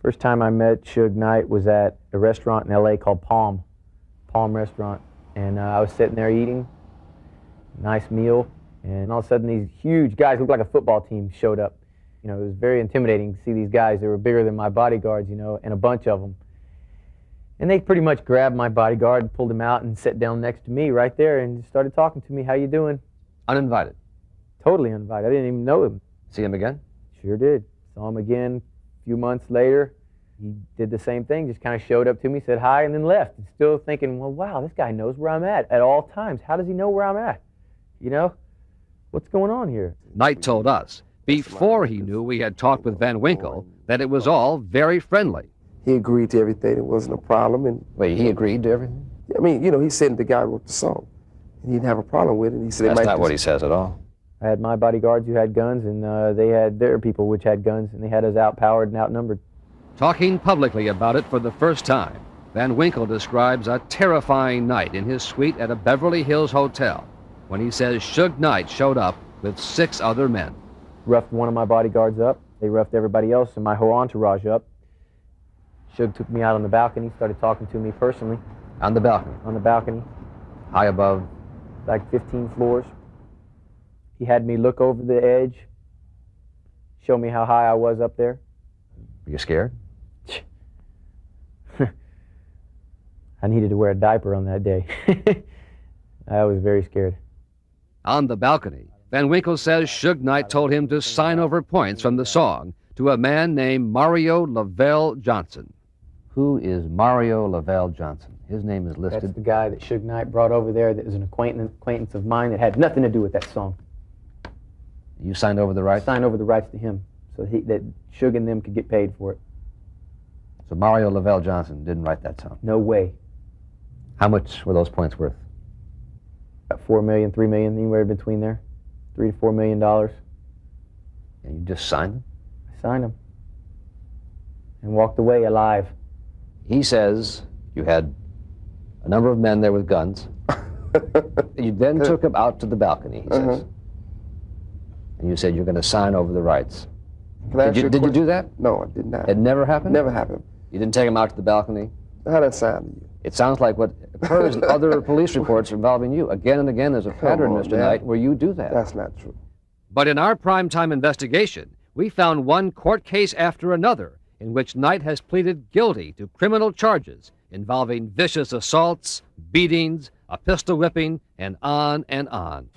First time I met Suge Knight was at a restaurant in LA called Palm Restaurant. And I was sitting there eating, nice meal, and all of a sudden these huge guys, looked like a football team, showed up. You know, it was very intimidating to see these guys. They were bigger than my bodyguards, you know, and a bunch of them. And they pretty much grabbed my bodyguard and pulled him out and sat down next to me right there and started talking to me. How you doing? Uninvited? Totally uninvited. I didn't even know him. See him again? Sure did. Saw him again a few months later. He did the same thing, just kind of showed up to me, said hi, and then left. And still thinking, well, wow, this guy knows where I'm at all times. How does he know where I'm at? You know? What's going on here? Knight told us, before he knew we had talked with Van Winkle, that it was all very friendly. He agreed to everything. It wasn't a problem. And wait, he agreed to everything? I mean, you know, he said the guy wrote the song, and he didn't have a problem with it. He said, that's not what he says at all. I had my bodyguards who had guns, and they had their people which had guns, and they had us outpowered and outnumbered. Talking publicly about it for the first time, Van Winkle describes a terrifying night in his suite at a Beverly Hills hotel when he says Suge Knight showed up with 6 other men. Roughed one of my bodyguards up. They roughed everybody else and my whole entourage up. Suge took me out on the balcony, started talking to me personally. On the balcony? On the balcony. High above? Like 15 floors. He had me look over the edge, show me how high I was up there. Were you scared? I needed to wear a diaper on that day. I was very scared. On the balcony, Van Winkle says Suge Knight told him to sign over points from the song to a man named Mario Lavelle Johnson. Who is Mario Lavelle Johnson? His name is listed. That's the guy that Suge Knight brought over there that was an acquaintance of mine that had nothing to do with that song. You signed over the rights? I signed over the rights to him so that Suge and them could get paid for it. So Mario Lavelle Johnson didn't write that song? No way. How much were those points worth? About $4 million, $3 million, anywhere between there. $3 to $4 million. And you just signed them? I signed them. And walked away alive. He says you had a number of men there with guns. You then took him out to the balcony, he says. And you said you're going to sign over the rights. Did you do that? No, it did not. It never happened? Never happened. You didn't take him out to the balcony? How did that sound to you? It sounds like what occurs in other police reports involving you. Again and again, there's a pattern, Mr. Knight, where you do that. That's not true. But in our primetime investigation, we found one court case after another in which Knight has pleaded guilty to criminal charges involving vicious assaults, beatings, a pistol whipping, and on and on.